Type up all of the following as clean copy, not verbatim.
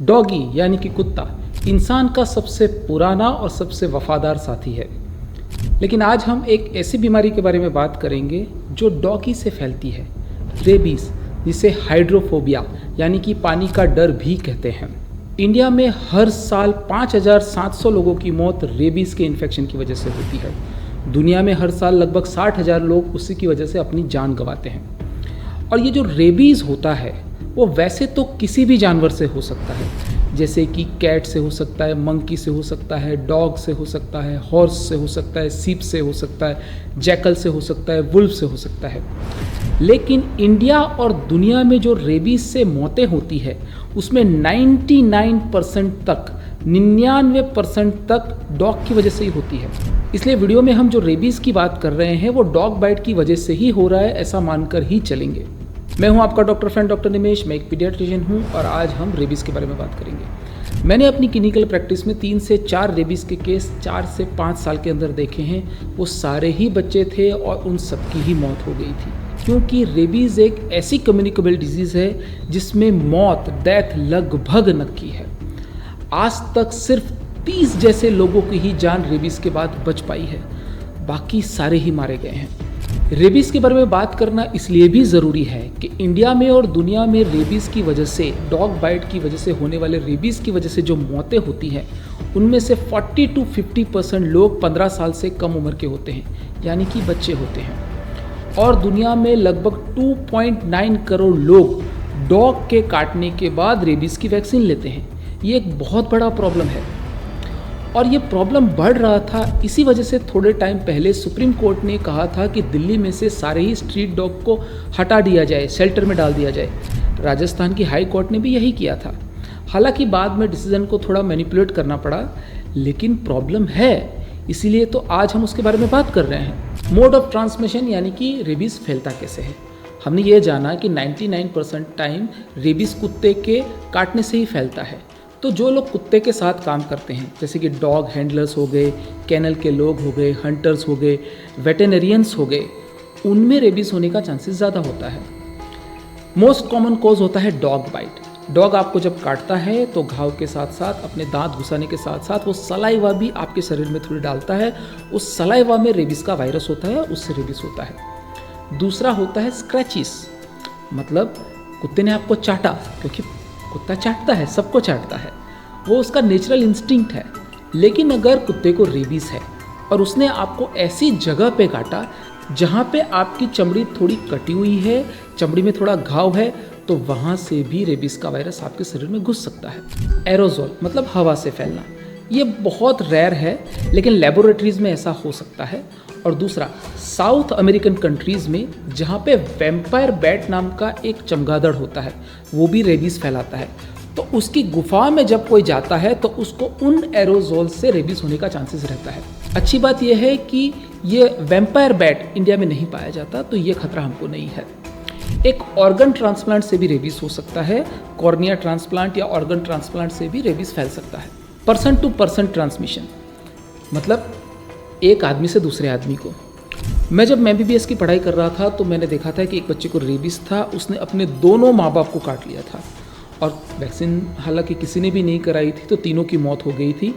Doggy यानी कि कुत्ता इंसान का सबसे पुराना और सबसे वफादार साथी है। लेकिन आज हम एक ऐसी बीमारी के बारे में बात करेंगे जो डॉगी से फैलती है, रेबीज, जिसे हाइड्रोफोबिया यानी कि पानी का डर भी कहते हैं। इंडिया में हर साल 5,700 लोगों की मौत रेबीज के इन्फेक्शन की वजह से होती है। दुनिया में हर साल लगभग 60,000 लोग उसी की वजह से अपनी जान गंवाते हैं। और ये जो रेबीज होता है वो वैसे तो किसी भी जानवर से हो सकता है, जैसे कि कैट से हो सकता है, मंकी से हो सकता है, डॉग से हो सकता है, हॉर्स से हो सकता है, सीप से हो सकता है, जैकल से हो सकता है, वुल्फ से हो सकता है। लेकिन इंडिया और दुनिया में जो रेबीज से मौतें होती है उसमें 99% तक डॉग की वजह से ही होती है। इसलिए वीडियो में हम जो रेबीज की बात कर रहे हैं वो डॉग बाइट की वजह से ही हो रहा है, ऐसा मानकर ही चलेंगे। मैं हूं आपका डॉक्टर फ्रेंड डॉक्टर निमेश, मैं एक पीडियाट्रिशियन हूं और आज हम रेबीज के बारे में बात करेंगे। मैंने अपनी क्लिनिकल प्रैक्टिस में 3 से 4 रेबीज के केस 4 से 5 साल के अंदर देखे हैं। वो सारे ही बच्चे थे और उन सबकी ही मौत हो गई थी, क्योंकि रेबीज एक ऐसी कम्युनिकेबल डिजीज़ है जिसमें मौत, डेथ लगभग नक्की है। आज तक सिर्फ 30 जैसे लोगों की ही जान रेबीज के बाद बच पाई है, बाकी सारे ही मारे गए हैं। रेबीज के बारे में बात करना इसलिए भी ज़रूरी है कि इंडिया में और दुनिया में रेबीज की वजह से, डॉग बाइट की वजह से होने वाले रेबीज की वजह से जो मौतें होती हैं उनमें से 40 to 50% लोग 15 साल से कम उम्र के होते हैं, यानी कि बच्चे होते हैं। और दुनिया में लगभग 2.9 करोड़ लोग डॉग के काटने के बाद रेबीज की वैक्सीन लेते हैं। ये एक बहुत बड़ा प्रॉब्लम है और ये प्रॉब्लम बढ़ रहा था। इसी वजह से थोड़े टाइम पहले सुप्रीम कोर्ट ने कहा था कि दिल्ली में से सारे ही स्ट्रीट डॉग को हटा दिया जाए, शेल्टर में डाल दिया जाए। राजस्थान की हाई कोर्ट ने भी यही किया था। हालांकि बाद में डिसीजन को थोड़ा मैनिपुलेट करना पड़ा, लेकिन प्रॉब्लम है, इसीलिए तो आज हम उसके बारे में बात कर रहे हैं। मोड ऑफ ट्रांसमिशन यानी कि रेबीज फैलता कैसे है। हमने ये जाना कि 99% टाइम रेबीज कुत्ते के काटने से ही फैलता है। तो जो लोग कुत्ते के साथ काम करते हैं, जैसे कि डॉग हैंडलर्स हो गए, कैनल के लोग हो गए, हंटर्स हो गए, वेटेरियंस हो गए, उनमें रेबीज होने का चांसेस ज़्यादा होता है। मोस्ट कॉमन कॉज होता है डॉग बाइट। डॉग आपको जब काटता है तो घाव के साथ साथ, अपने दांत घुसाने के साथ साथ वो सलाइवा भी आपके शरीर में थोड़ी डालता है। उस सलाइवा में रेबीज का वायरस होता है, उससे रेबीज होता है। दूसरा होता है स्क्रैचिस, मतलब कुत्ते ने आपको चाटा, क्योंकि कुत्ता चाटता है, सबको चाटता है, वो उसका नेचुरल इंस्टिंक्ट है। लेकिन अगर कुत्ते को रेबीज है और उसने आपको ऐसी जगह पे काटा जहाँ पे आपकी चमड़ी थोड़ी कटी हुई है, चमड़ी में थोड़ा घाव है, तो वहाँ से भी रेबीज का वायरस आपके शरीर में घुस सकता है। एरोजोल मतलब हवा से फैलना, ये बहुत रेयर है, लेकिन लेबोरेटरीज में ऐसा हो सकता है। और दूसरा, साउथ अमेरिकन कंट्रीज़ में जहाँ पे वैम्पायर बैट नाम का एक चमगादड़ होता है, वो भी रेबीज़ फैलाता है। तो उसकी गुफा में जब कोई जाता है तो उसको उन एरोजोल से रेबीज़ होने का चांसेस रहता है। अच्छी बात यह है कि ये वैम्पायर बैट इंडिया में नहीं पाया जाता, तो ये खतरा हमको नहीं है। एक ऑर्गन ट्रांसप्लांट से भी रेबीज़ हो सकता है। कॉर्निया ट्रांसप्लांट या ऑर्गन ट्रांसप्लांट से भी रेबीज़ फैल सकता है। पर्सन टू पर्सन ट्रांसमिशन, मतलब एक आदमी से दूसरे आदमी को। मैं जब MBBS की पढ़ाई कर रहा था तो मैंने देखा था कि एक बच्चे को रेबीज़ था, उसने अपने दोनों माँ बाप को काट लिया था और वैक्सीन हालांकि किसी ने भी नहीं कराई थी, तो तीनों की मौत हो गई थी।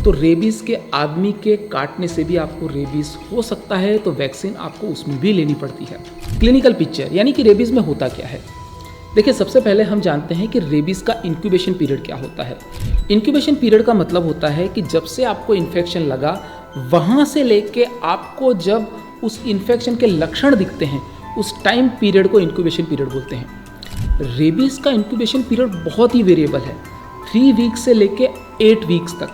तो रेबीज़ के आदमी के काटने से भी आपको रेबीज़ हो सकता है, तो वैक्सीन आपको उसमें भी लेनी पड़ती है। क्लिनिकल पिक्चर यानी कि रेबीज़ में होता क्या है। देखिए, सबसे पहले हम जानते हैं कि रेबीज़ का इंक्यूबेशन पीरियड क्या होता है। इंक्यूबेशन पीरियड का मतलब होता है कि जब से आपको इन्फेक्शन लगा वहाँ से लेके आपको जब उस इन्फेक्शन के लक्षण दिखते हैं, उस टाइम पीरियड को इंक्यूबेशन पीरियड बोलते हैं। रेबीज़ का इंक्यूबेशन पीरियड बहुत ही वेरिएबल है, 3 वीक्स से लेके 8 वीक्स तक।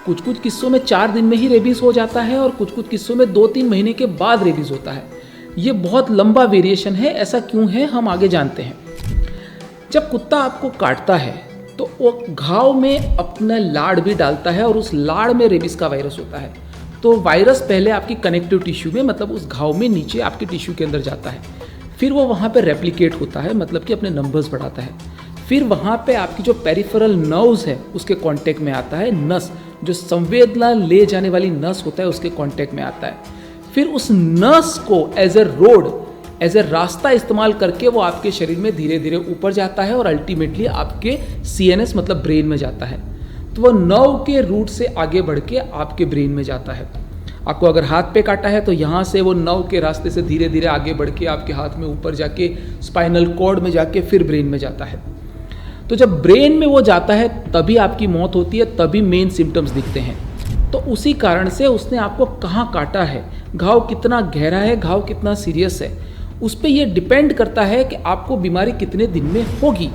कुछ कुछ किस्सों में 4 दिन में ही रेबीज़ हो जाता है और कुछ कुछ किस्सों में 2-3 महीने के बाद रेबीज़ होता है। ये बहुत लंबा वेरिएशन है। ऐसा क्यों है, हम आगे जानते हैं। जब कुत्ता आपको काटता है तो वो घाव में अपना लाड़ भी डालता है और उस लाड़ में रेबीज़ का वायरस होता है। तो वायरस पहले आपकी कनेक्टिव टिश्यू में, मतलब उस घाव में नीचे आपके टिश्यू के अंदर जाता है, फिर वो वहाँ पे रेप्लिकेट होता है, मतलब कि अपने नंबर्स बढ़ाता है। फिर वहाँ पे आपकी जो पेरिफेरल नर्व्स है उसके कांटेक्ट में आता है, नस जो संवेदना ले जाने वाली नस होता है उसके कांटेक्ट में आता है। फिर उस नस को as a road as a रास्ता इस्तेमाल करके वो आपके शरीर में धीरे धीरे ऊपर जाता है और अल्टीमेटली आपके CNS मतलब ब्रेन में जाता है। तो वो नर्व के रूट से आगे बढ़ के आपके ब्रेन में जाता है। आपको अगर हाथ पे काटा है तो यहाँ से वो नर्व के रास्ते से धीरे धीरे आगे बढ़ के आपके हाथ में ऊपर जाके स्पाइनल कॉर्ड में जाके फिर ब्रेन में जाता है। तो जब ब्रेन में वो जाता है तभी आपकी मौत होती है, तभी मेन सिम्टम्स दिखते हैं। तो उसी कारण से उसने आपको कहाँ काटा है, घाव कितना गहरा है, घाव कितना सीरियस है, उस पर यह डिपेंड करता है कि आपको बीमारी कितने दिन में होगी।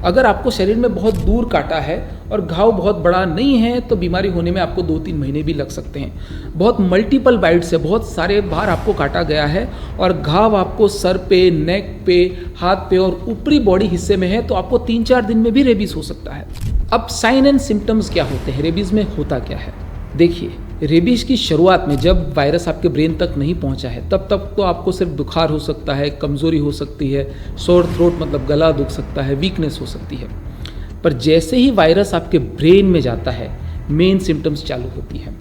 अगर आपको शरीर में बहुत दूर काटा है और घाव बहुत बड़ा नहीं है तो बीमारी होने में आपको 2-3 महीने भी लग सकते हैं। बहुत मल्टीपल बाइट से बहुत सारे बार आपको काटा गया है और घाव आपको सर पे, नेक पे, हाथ पे और ऊपरी बॉडी हिस्से में है तो आपको 3-4 दिन में भी रेबीज हो सकता है। अब साइन एंड सिम्टम्स क्या होते हैं, रेबीज में होता क्या है? देखिए, रेबीज की शुरुआत में जब वायरस आपके ब्रेन तक नहीं पहुंचा है तब तक तो आपको सिर्फ बुखार हो सकता है, कमज़ोरी हो सकती है, सोर थ्रोट मतलब गला दुख सकता है, वीकनेस हो सकती है। पर जैसे ही वायरस आपके ब्रेन में जाता है मेन सिम्टम्स चालू होती है।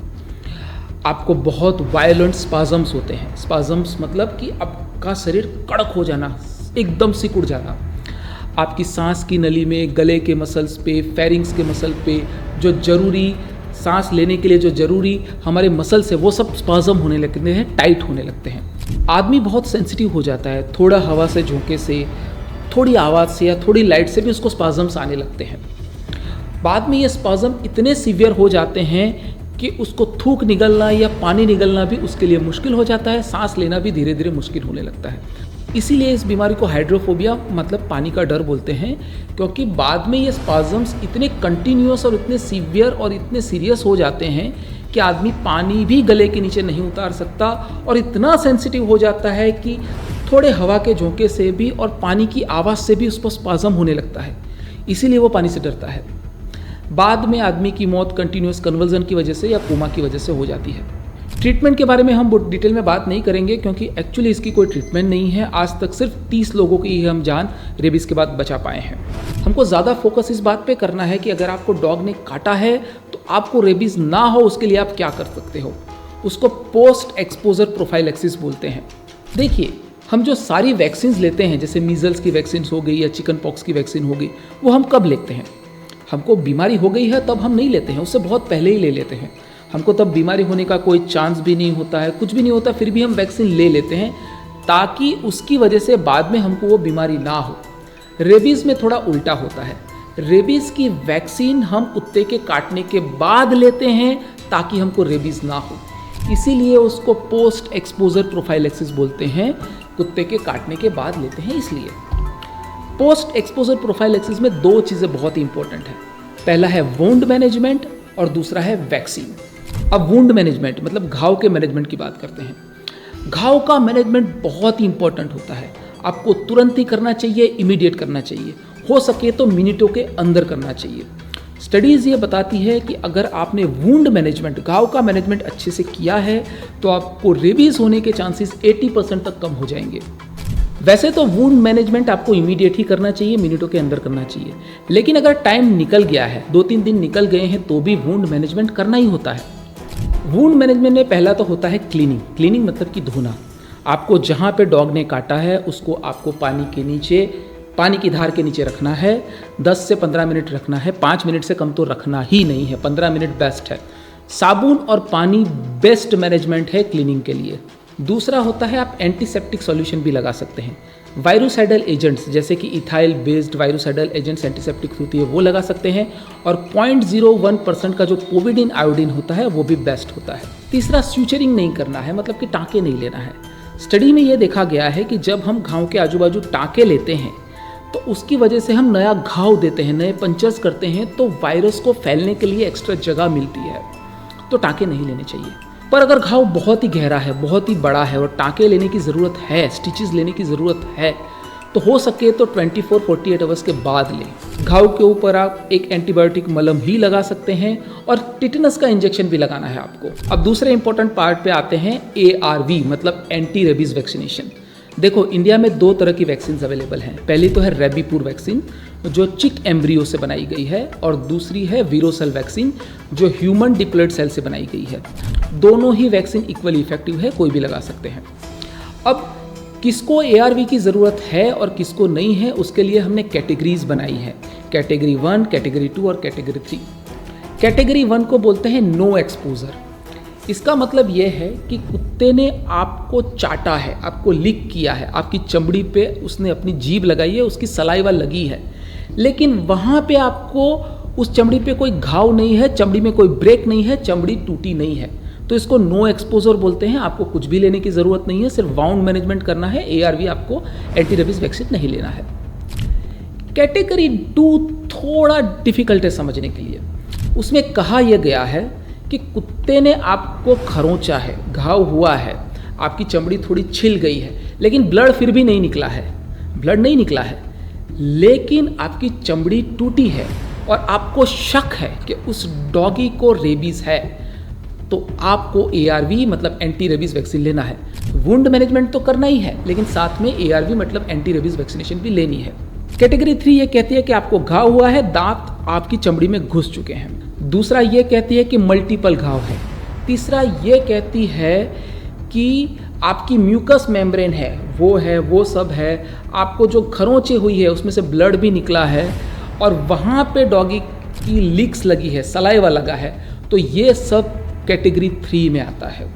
आपको बहुत वायलेंट स्पाजम्स होते हैं। स्पाजम्स मतलब कि आपका शरीर कड़क हो जाना, एकदम सिकुड़ जाना। आपकी सांस की नली में, गले के मसल्स पे, फेरिंग्स के मसल पे जो जरूरी सांस लेने के लिए जो जरूरी हमारे मसल्स है वो सब स्पाजम होने लगते हैं, टाइट होने लगते हैं। आदमी बहुत सेंसिटिव हो जाता है, थोड़ा हवा से झोंके से, थोड़ी आवाज़ से या थोड़ी लाइट से भी उसको स्पाजम्स आने लगते हैं। बाद में ये स्पाजम इतने सीवियर हो जाते हैं कि उसको थूक निकलना या पानी निकलना भी उसके लिए मुश्किल हो जाता है, सांस लेना भी धीरे धीरे मुश्किल होने लगता है। इसीलिए इस बीमारी को हाइड्रोफोबिया मतलब पानी का डर बोलते हैं, क्योंकि बाद में ये स्पाजम्स इतने कंटिन्यूअस और इतने सीवियर और इतने सीरियस हो जाते हैं कि आदमी पानी भी गले के नीचे नहीं उतार सकता और इतना सेंसिटिव हो जाता है कि थोड़े हवा के झोंके से भी और पानी की आवाज़ से भी उस पर स्पाजम होने लगता है। इसीलिए वो पानी से डरता है। बाद में आदमी की मौत कंटिन्यूअस कन्वर्जन की वजह से या कोमा की वजह से हो जाती है। ट्रीटमेंट के बारे में हम डिटेल में बात नहीं करेंगे क्योंकि एक्चुअली इसकी कोई ट्रीटमेंट नहीं है। आज तक सिर्फ 30 लोगों की ही हम जान रेबीज़ के बाद बचा पाए हैं। हमको ज़्यादा फोकस इस बात पे करना है कि अगर आपको डॉग ने काटा है तो आपको रेबीज़ ना हो उसके लिए आप क्या कर सकते हो। उसको पोस्ट एक्सपोजर प्रोफाइलैक्सिस बोलते हैं। देखिए, हम जो सारी वैक्सीन लेते हैं जैसे मीजल्स की वैक्सीन हो गई या चिकन पॉक्स की वैक्सीन हो गई, वो हम कब लेते हैं? हमको बीमारी हो गई है तब हम नहीं लेते हैं, उससे बहुत पहले ही ले लेते हैं। हमको तब बीमारी होने का कोई चांस भी नहीं होता है, कुछ भी नहीं होता, फिर भी हम वैक्सीन ले लेते हैं ताकि उसकी वजह से बाद में हमको वो बीमारी ना हो। रेबीज़ में थोड़ा उल्टा होता है। रेबीज़ की वैक्सीन हम कुत्ते के काटने के बाद लेते हैं ताकि हमको रेबीज़ ना हो, इसीलिए उसको पोस्ट एक्सपोजर प्रोफाइलैक्सिस बोलते हैं। कुत्ते के काटने के बाद लेते हैं इसलिए। पोस्ट एक्सपोजर प्रोफाइलैक्सिस में 2 चीज़ें बहुत ही इंपॉर्टेंट है। पहला है वुंड मैनेजमेंट और दूसरा है वैक्सीन। अब वुंड मैनेजमेंट मतलब घाव के मैनेजमेंट की बात करते हैं। घाव का मैनेजमेंट बहुत ही इंपॉर्टेंट होता है। आपको तुरंत ही करना चाहिए, इमीडिएट करना चाहिए, हो सके तो मिनटों के अंदर करना चाहिए। स्टडीज़ ये बताती है कि अगर आपने वुंड मैनेजमेंट, घाव का मैनेजमेंट अच्छे से किया है तो आपको रेबीज़ होने के चांसेस 80% तक कम हो जाएंगे। वैसे तो वुंड मैनेजमेंट आपको इमीडिएट ही करना चाहिए, मिनटों के अंदर करना चाहिए, लेकिन अगर टाइम निकल गया है, 2-3 दिन निकल गए हैं तो भी वुंड मैनेजमेंट करना ही होता है। वुंड मैनेजमेंट में पहला तो होता है क्लीनिंग। क्लीनिंग मतलब कि धोना। आपको जहाँ पे डॉग ने काटा है उसको आपको पानी के नीचे, पानी की धार के नीचे रखना है। 10 से 15 मिनट रखना है, 5 मिनट से कम तो रखना ही नहीं है, 15 मिनट बेस्ट है। साबुन और पानी बेस्ट मैनेजमेंट है क्लीनिंग के लिए। दूसरा होता है आप एंटीसेप्टिक सॉल्यूशन भी लगा सकते हैं। वायरोसाइडल एजेंट्स जैसे कि इथाइल बेस्ड वायरोसाइडल एजेंट्स एंटीसेप्टिक होती है वो लगा सकते हैं, और 0.01% का जो पोविडिन आयोडीन होता है वो भी बेस्ट होता है। तीसरा, स्यूचरिंग नहीं करना है, मतलब कि टाँके नहीं लेना है। स्टडी में ये देखा गया है कि जब हम घाव के आजू बाजू टाँके लेते हैं तो उसकी वजह से हम नया घाव देते हैं, नए पंचर्स करते हैं, तो वायरस को फैलने के लिए एक्स्ट्रा जगह मिलती है, तो टाँके नहीं लेने चाहिए। पर अगर घाव बहुत ही गहरा है, बहुत ही बड़ा है और टाँके लेने की ज़रूरत है, स्टिचेस लेने की ज़रूरत है, तो हो सके तो 24-48 आवर्स के बाद लें। घाव के ऊपर आप एक एंटीबायोटिक मलम ही लगा सकते हैं और टिटेनस का इंजेक्शन भी लगाना है आपको। अब दूसरे इंपॉर्टेंट पार्ट पे आते हैं ARV मतलब एंटी रेबीज़ वैक्सीनेशन। देखो, इंडिया में 2 तरह की वैक्सीन अवेलेबल हैं। पहली तो है रेबीपुर वैक्सीन जो चिक एम्ब्रियो से बनाई गई है, और दूसरी है वीरोसेल वैक्सीन जो ह्यूमन डिप्लॉयड सेल से बनाई गई है। दोनों ही वैक्सीन इक्वली इफेक्टिव है, कोई भी लगा सकते हैं। अब किसको ARV की ज़रूरत है और किसको नहीं है, उसके लिए हमने कैटेगरीज बनाई है। कैटेगरी 1, कैटेगरी 2 और कैटेगरी 3। कैटेगरी 1 को बोलते हैं नो एक्सपोजर। इसका मतलब यह है कि कुत्ते ने आपको चाटा है, आपको लिक किया है, आपकी चमड़ी पे उसने अपनी जीभ लगाई है, उसकी सलाइवा लगी है, लेकिन वहाँ पे आपको उस चमड़ी पे कोई घाव नहीं है, चमड़ी में कोई ब्रेक नहीं है, चमड़ी टूटी नहीं है, तो इसको नो एक्सपोजर बोलते हैं। आपको कुछ भी लेने की ज़रूरत नहीं है, सिर्फ वाउंड मैनेजमेंट करना है। ARV आपको एंटी रेबीज वैक्सीन नहीं लेना है। कैटेगरी 2 थोड़ा डिफिकल्ट है समझने के लिए। उसमें कहा यह गया है कि कुत्ते ने आपको खरोंचा है, घाव हुआ है, आपकी चमड़ी थोड़ी छिल गई है, लेकिन ब्लड फिर भी नहीं निकला है, ब्लड नहीं निकला है, लेकिन आपकी चमड़ी टूटी है और आपको शक है कि उस डॉगी को रेबीज है, तो आपको ARV मतलब एंटी रेबीज वैक्सीन लेना है। वुंड मैनेजमेंट तो करना ही है, लेकिन साथ में ARV मतलब एंटी रेबीज वैक्सीनेशन भी लेनी है। कैटेगरी 3 ये कहती है कि आपको घाव हुआ है, दांत आपकी चमड़ी में घुस चुके हैं। दूसरा ये कहती है कि मल्टीपल घाव है। तीसरा ये कहती है कि आपकी म्यूकस मेम्ब्रेन है, वो सब है, आपको जो खरोंचे हुई है उसमें से ब्लड भी निकला है और वहाँ पे डॉगी की लीक्स लगी है, सलाइवा लगा है, तो ये सब कैटेगरी 3 में आता है।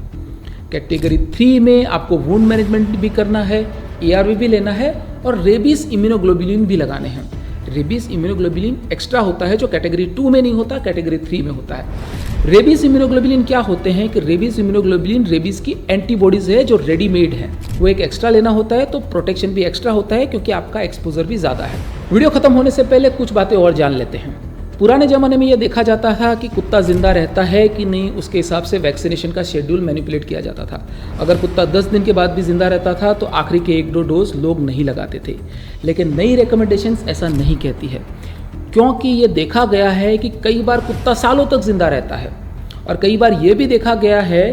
कैटेगरी 3 में आपको वुंड मैनेजमेंट भी करना है, ARV भी लेना है और रेबीज इम्यूनोग्लोबुलिन भी लगाने हैं। रेबीज इम्यूनोग्लोबुलिन एक्स्ट्रा होता है जो कैटेगरी 2 में नहीं होता, कैटेगरी 3 में होता है। रेबीज इम्यूनोग्लोबुलिन क्या होते हैं कि रेबीज इम्यूनोग्लोबुलिन रेबीज की एंटीबॉडीज है जो रेडीमेड है, वो एक एक्स्ट्रा लेना होता है, तो प्रोटेक्शन भी एक्स्ट्रा होता है क्योंकि आपका एक्सपोजर भी ज़्यादा है। वीडियो खत्म होने से पहले कुछ बातें और जान लेते हैं। पुराने ज़माने में यह देखा जाता था कि कुत्ता ज़िंदा रहता है कि नहीं, उसके हिसाब से वैक्सीनेशन का शेड्यूल मैनिपुलेट किया जाता था। अगर कुत्ता 10 दिन के बाद भी ज़िंदा रहता था तो आखिरी के 1-2 डोज लोग नहीं लगाते थे। लेकिन नई रिकमेंडेशंस ऐसा नहीं कहती है, क्योंकि ये देखा गया है कि कई बार कुत्ता सालों तक ज़िंदा रहता है और कई बार ये भी देखा गया है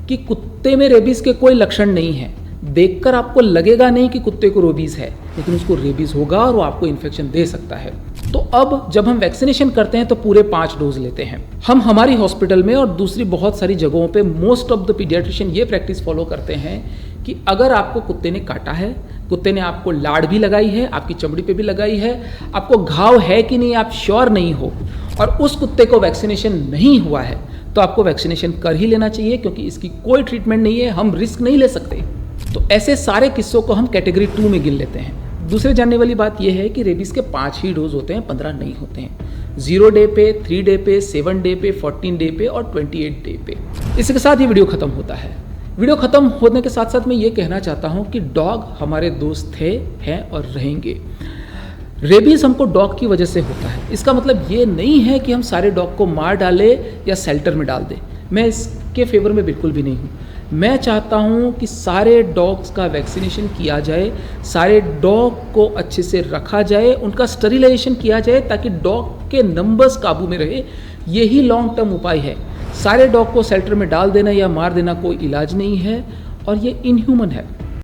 कि कुत्ते में रेबीज़ के कोई लक्षण नहीं है। देखकर आपको लगेगा नहीं कि कुत्ते को रेबीज़ है, लेकिन उसको रेबीज़ होगा और वो आपको इन्फेक्शन दे सकता है। तो अब जब हम वैक्सीनेशन करते हैं तो पूरे 5 डोज लेते हैं। हम हमारी हॉस्पिटल में और दूसरी बहुत सारी जगहों पे मोस्ट ऑफ द पीडियाट्रिशियन ये प्रैक्टिस फॉलो करते हैं कि अगर आपको कुत्ते ने काटा है, कुत्ते ने आपको लाड़ भी लगाई है, आपकी चमड़ी पे भी लगाई है, आपको घाव है कि नहीं आप श्योर नहीं हो और उस कुत्ते को वैक्सीनेशन नहीं हुआ है, तो आपको वैक्सीनेशन कर ही लेना चाहिए, क्योंकि इसकी कोई ट्रीटमेंट नहीं है, हम रिस्क नहीं ले सकते। तो ऐसे सारे किस्सों को हम कैटेगरी 2 में गिन लेते हैं। दूसरे जानने वाली बात यह है कि रेबीज़ के 5 ही डोज होते हैं, 15 नहीं होते हैं। 0 डे पे, 3 डे पे, 7 डे पे, 14 डे पे और 28 डे पे। इसके साथ ये वीडियो खत्म होता है। वीडियो खत्म होने के साथ साथ मैं ये कहना चाहता हूँ कि डॉग हमारे दोस्त थे, हैं और रहेंगे। रेबीज़ हमको डॉग की वजह से होता है, इसका मतलब ये नहीं है कि हम सारे डॉग को मार डालें या शेल्टर में डाल दें। मैं इसके फेवर में बिल्कुल भी नहीं हूँ। मैं चाहता हूँ कि सारे डॉग्स का वैक्सीनेशन किया जाए, सारे डॉग को अच्छे से रखा जाए, उनका स्टरिलाइजेशन किया जाए ताकि डॉग के नंबर्स काबू में रहे। यही लॉन्ग टर्म उपाय है। सारे डॉग को शेल्टर में डाल देना या मार देना कोई इलाज नहीं है और ये इनह्यूमन है।